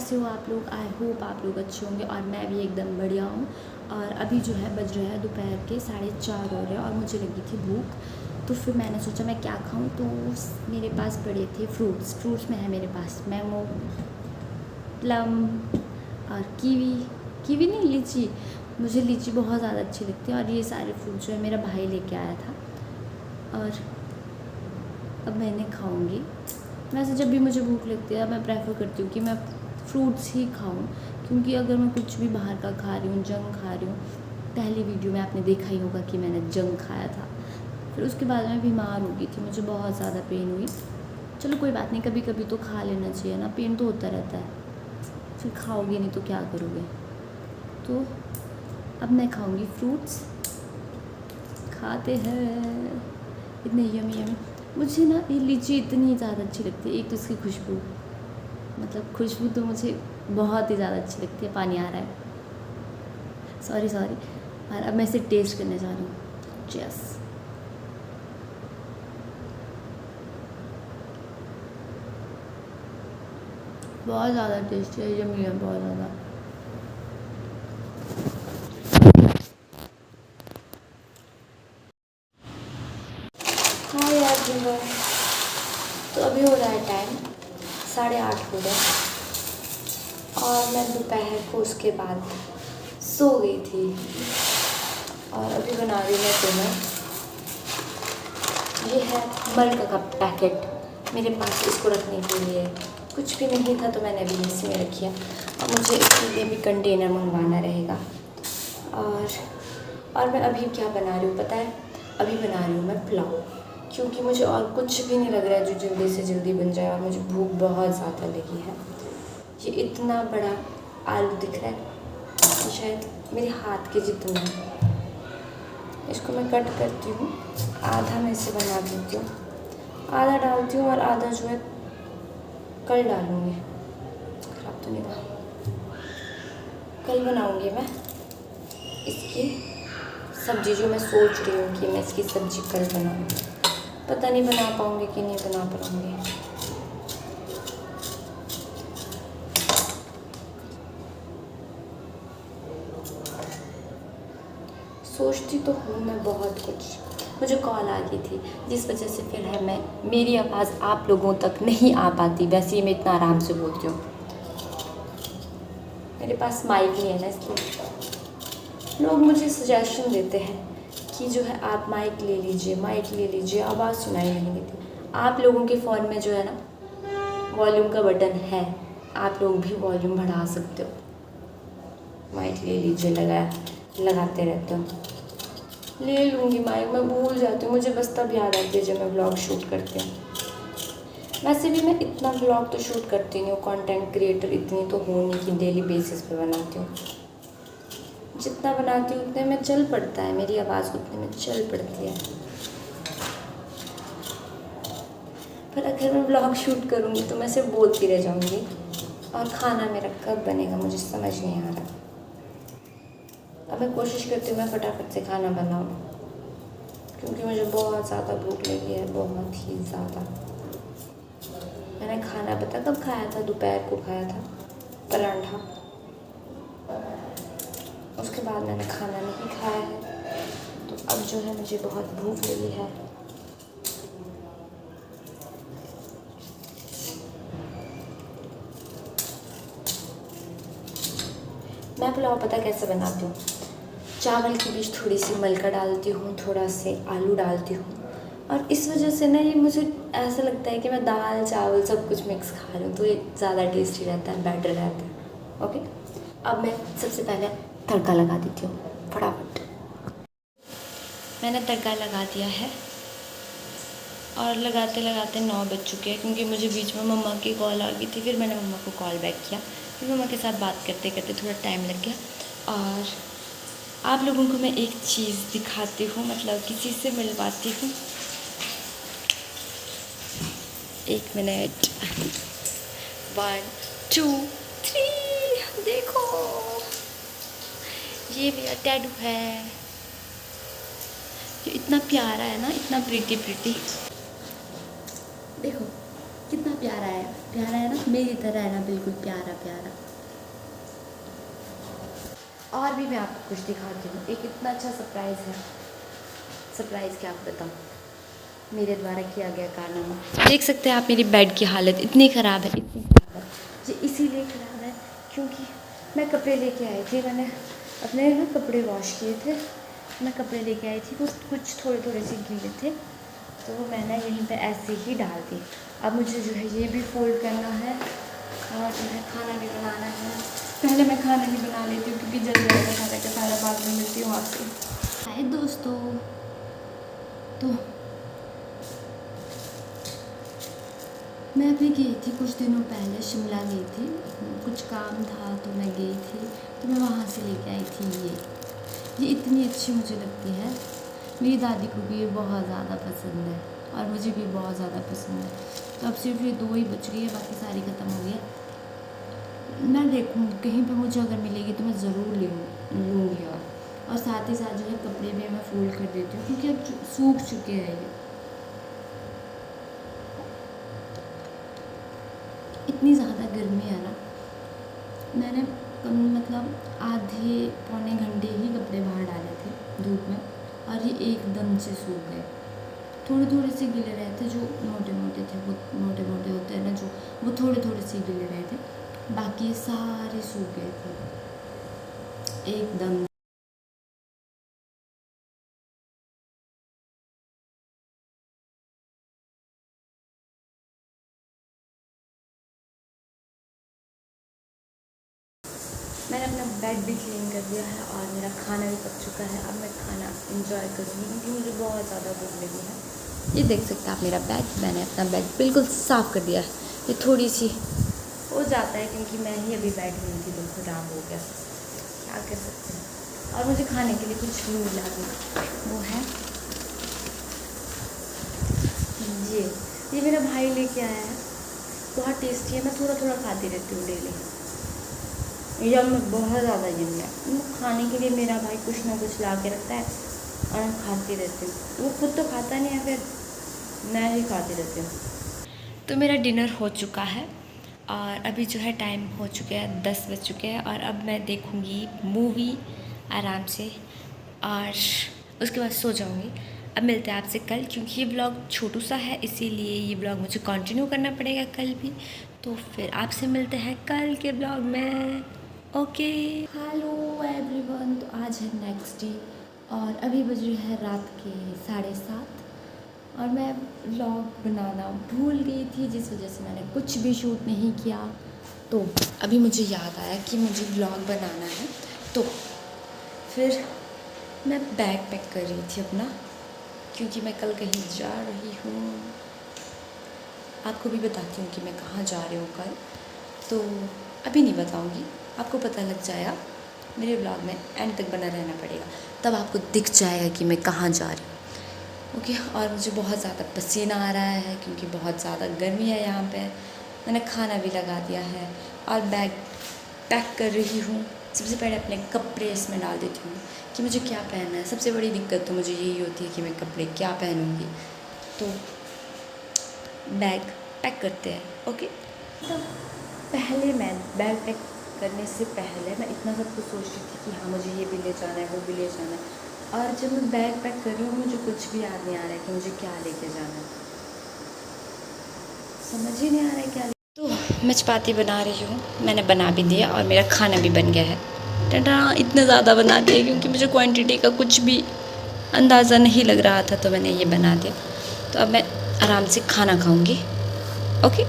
कैसे हो आप लोग? आई होप आप लोग अच्छे होंगे और मैं भी एकदम बढ़िया हूँ। और अभी जो है बज रहे हैं दोपहर के 4:30 हो रहे हैं और मुझे लगी थी भूख। तो फिर मैंने सोचा मैं क्या खाऊँ, तो मेरे पास पड़े थे फ्रूट्स में है मेरे पास मैंगो, प्लम और कीवी नहीं, लीची। मुझे लीची बहुत ज़्यादा अच्छी लगती है और ये सारे फ्रूट जो है मेरा भाई लेके आया था और अब मैंने खाऊंगी। वैसे जब भी मुझे भूख लगती है मैं प्रेफर करती हूँ कि मैं फ्रूट्स ही खाऊं, क्योंकि अगर मैं कुछ भी बाहर का खा रही हूँ, जंक खा रही हूँ, पहली वीडियो में आपने देखा ही होगा कि मैंने जंक खाया था, फिर उसके बाद मैं बीमार हो गई थी, मुझे बहुत ज़्यादा पेन हुई। चलो कोई बात नहीं, कभी कभी तो खा लेना चाहिए ना, पेन तो होता रहता है, फिर खाओगे नहीं तो क्या करोगे। तो अब मैं खाऊंगी फ्रूट्स, खाते हैं। इतने यमी यमी मुझे ना ये लीची इतनी ज़्यादा अच्छी लगती है। एक तो इसकी खुशबू, मतलब खुशबू तो मुझे बहुत ही ज़्यादा अच्छी लगती है। पानी आ रहा है, सॉरी। और अब मैं इसे टेस्ट करने जा रही हूँ। चीयर्स। बहुत ज़्यादा टेस्टी है, यमी है बहुत ज़्यादा। हाँ यार जिंदा। तो अभी हो रहा है टाइम 8:30 हो रहे और मैं दोपहर को उसके बाद सो गई थी और अभी बना रही मैं डिनर। ये है मल्क का पैकेट मेरे पास, इसको रखने के लिए कुछ भी नहीं था तो मैंने अभी इसी में रखी है। और मुझे इसके लिए भी कंटेनर मंगवाना रहेगा। और मैं अभी क्या बना रही हूँ पता है? अभी बना रही हूँ मैं पुलाव, क्योंकि मुझे और कुछ भी नहीं लग रहा है जो जल्दी से जल्दी बन जाए और मुझे भूख बहुत ज़्यादा लगी है। ये इतना बड़ा आलू दिख रहा है, ये शायद मेरे हाथ के जितना है। इसको मैं कट करती हूँ, आधा मैं इसे बना देती हूँ, आधा डालती हूँ और आधा जो है कल डालूँगी। खराब तो नहीं था, कल बनाऊँगी मैं इसकी सब्ज़ी। जो मैं सोच रही हूँ कि मैं इसकी सब्ज़ी कल बनाऊँगी, पता नहीं बना पाऊँगी कि नहीं बना पाऊँगी। सोचती तो हूँ मैं बहुत कुछ। मुझे कॉल आ गई थी जिस वजह से फिर है मेरी आवाज़ आप लोगों तक नहीं आ पाती। वैसे ही मैं इतना आराम से बोलती हूँ, मेरे पास माइक नहीं है ना, इसलिए लोग मुझे सजेशन देते हैं कि जो है आप माइक ले लीजिए, आवाज़ सुनाई नहीं देती। आप लोगों के फ़ोन में जो है ना वॉल्यूम का बटन है, आप लोग भी वॉल्यूम बढ़ा सकते हो। माइक ले लीजिए, लगाते रहते हो। ले लूँगी माइक, मैं भूल जाती हूँ, मुझे बस तब याद आती है जब मैं ब्लॉग शूट करती हूँ। वैसे भी मैं इतना ब्लॉग तो शूट करती नहीं हूँ, कंटेंट क्रिएटर इतनी तो हूँ नहीं कि डेली बेसिस पे बनाती हूँ। जितना बनाती हूँ उतने में चल पड़ता है, मेरी आवाज़ उतने में चल पड़ती है। पर अगर मैं ब्लॉग शूट करूँगी तो मैं सिर्फ बोलती रह जाऊँगी और खाना मेरा कब बनेगा मुझे समझ नहीं आ रहा। अब मैं कोशिश करती हूँ मैं फटाफट से खाना बनाऊँ, क्योंकि मुझे बहुत ज़्यादा भूख लगी है, बहुत ही ज़्यादा। मैंने खाना पता कब खाया था? दोपहर को खाया था पराठा, उसके बाद मैंने खाना नहीं खाया है। तो अब जो है मुझे बहुत भूख लगी है। मैं पुलाव पता कैसे बनाती हूँ? चावल के बीच थोड़ी सी मलका डालती हूँ, थोड़ा से आलू डालती हूँ, और इस वजह से ना ये मुझे ऐसा लगता है कि मैं दाल चावल सब कुछ मिक्स खा रही हूँ, तो ये ज़्यादा टेस्टी रहता है, बेटर रहता है। ओके, अब मैं सबसे पहले तड़का लगा देती हूँ फटाफट। मैंने तड़का लगा दिया है और लगाते लगाते 9 बज चुके हैं, क्योंकि मुझे बीच में मम्मा की कॉल आ गई थी। फिर मैंने मम्मा को कॉल बैक किया, फिर मम्मा के साथ बात करते करते थोड़ा टाइम लग गया। और आप लोगों को मैं एक चीज़ दिखाती हूँ, मतलब किसी से मिलवाती हूँ। 1 मिनट, 1 2 3, देखो ये मेरा टैटू है। ये इतना प्यारा है ना, इतना प्रीटी, देखो कितना प्यारा है। प्यारा है ना, मेरी तरह है ना, बिल्कुल प्यारा प्यारा। और भी मैं आपको कुछ दिखाती हूँ, एक इतना अच्छा सरप्राइज़ है। सरप्राइज़ क्या आप बताऊँ, मेरे द्वारा किया गया कारनामा। देख सकते हैं आप मेरी बेड की हालत इतनी ख़राब है, इतनी ख़राब है। ये इसीलिए ख़राब है क्योंकि मैं कपड़े लेके आई थी, मैंने अपने ना कपड़े वॉश किए थे। मैं कपड़े लेके आई थी, कुछ थोड़े थोड़े से गीले थे, तो वो मैंने यहीं पे ऐसे ही डाल दी। अब मुझे जो है ये भी फोल्ड करना है और जो है खाना भी बनाना है। पहले मैं खाना भी बना लेती हूँ क्योंकि जल्दी जल्दी खाना का सारा बाद में मिलती हूँ आपसे। हाय दोस्तों, तो मैं अभी गई थी कुछ दिनों पहले, शिमला गई थी, कुछ काम था तो मैं गई थी, तो मैं वहाँ से लेके आई थी ये इतनी अच्छी मुझे लगती है। मेरी दादी को भी ये बहुत ज़्यादा पसंद है और मुझे भी बहुत ज़्यादा पसंद है। तो अब सिर्फ ये 2 ही बच गई है, बाकी सारी ख़त्म हो गई है। मैं देखूँगी कहीं पे मुझे अगर मिलेगी तो मैं ज़रूर लूँगी। और साथ ही साथ जो है कपड़े भी मैं फोल्ड कर देती हूँ क्योंकि अब सूख चुके हैं ये। इतनी ज़्यादा गर्मी है ना, मैंने मतलब आधे पौने घंटे ही कपड़े बाहर डाले थे धूप में और ये एकदम से सूख गए। थोड़े थोड़े से गिले रहे थे, जो मोटे मोटे थे, वो मोटे मोटे होते हैं ना जो, वो थोड़े थोड़े से गिले रहे थे, बाकी सारे सूख गए थे एकदम। मैंने अपना बेड भी क्लीन कर दिया है और मेरा खाना भी पक चुका है। अब मैं खाना इंजॉय करूँगी क्योंकि मुझे बहुत ज़्यादा भूख लगी है। ये देख सकते हैं आप मेरा बेड, मैंने अपना बेड बिल्कुल साफ़ कर दिया है। ये थोड़ी सी हो जाता है क्योंकि मैं ही अभी बैठ गई थी तो ख़राब हो गया, क्या कर सकते हैं। और मुझे खाने के लिए कुछ भी मिला भी, वो है ये मेरा भाई लेके आया है, बहुत टेस्टी है। मैं थोड़ा थोड़ा खाती रहती हूँ डेली, या मैं बहुत ज़्यादा यम है। खाने के लिए मेरा भाई कुछ ना कुछ ला के रखता है और मैं खाती रहती हूँ। वो खुद तो खाता नहीं है, फिर मैं ही खाती रहती हूँ। तो मेरा डिनर हो चुका है और अभी जो है टाइम हो चुके हैं 10 बज चुके हैं और अब मैं देखूँगी मूवी आराम से और उसके बाद सो जाऊँगी। अब मिलते हैं आपसे कल, क्योंकि ये ब्लॉग छोटू सा है इसीलिए ये ब्लॉग मुझे कंटिन्यू करना पड़ेगा कल भी। तो फिर आपसे मिलते हैं कल के ब्लॉग में। Okay, hello everyone. तो आज है नेक्स्ट डे और अभी बज रही है रात के 7:30 और मैं व्लॉग बनाना भूल गई थी, जिस वजह से मैंने कुछ भी शूट नहीं किया। तो अभी मुझे याद आया कि मुझे व्लॉग बनाना है, तो फिर मैं बैग पैक कर रही थी अपना, क्योंकि मैं कल कहीं जा रही हूँ। आपको भी बताती हूँ कि मैं कहाँ जा रही हूँ कल, तो अभी नहीं बताऊँगी, आपको पता लग जाएगा। मेरे ब्लॉग में एंड तक बना रहना पड़ेगा, तब आपको दिख जाएगा कि मैं कहाँ जा रही हूँ। ओके, और मुझे बहुत ज़्यादा पसीना आ रहा है क्योंकि बहुत ज़्यादा गर्मी है यहाँ पे। मैंने खाना भी लगा दिया है और बैग पैक कर रही हूँ। सबसे पहले अपने कपड़े इसमें डाल देती हूँ कि मुझे क्या पहनना है। सबसे बड़ी दिक्कत तो मुझे यही होती है कि मैं कपड़े क्या पहनूँगी। तो बैग पैक करते हैं। ओके, तो पहले मैं बैग पैक करने से पहले मैं इतना सब कुछ सोच रही थी कि हाँ मुझे ये भी ले जाना है, वो भी ले जाना है। और जब मैं बैग पैक कर रही हूँ मुझे कुछ भी याद नहीं आ रहा है कि मुझे क्या लेके जाना है, समझ ही नहीं आ रहा है क्या। तो मैं चपाती बना रही हूँ, मैंने बना भी दिया और मेरा खाना भी बन गया है। टटा, इतना ज़्यादा बना दिया क्योंकि मुझे क्वांटिटी का कुछ भी अंदाज़ा नहीं लग रहा था, तो मैंने ये बना दिया। तो अब मैं आराम से खाना खाऊँगी। ओके।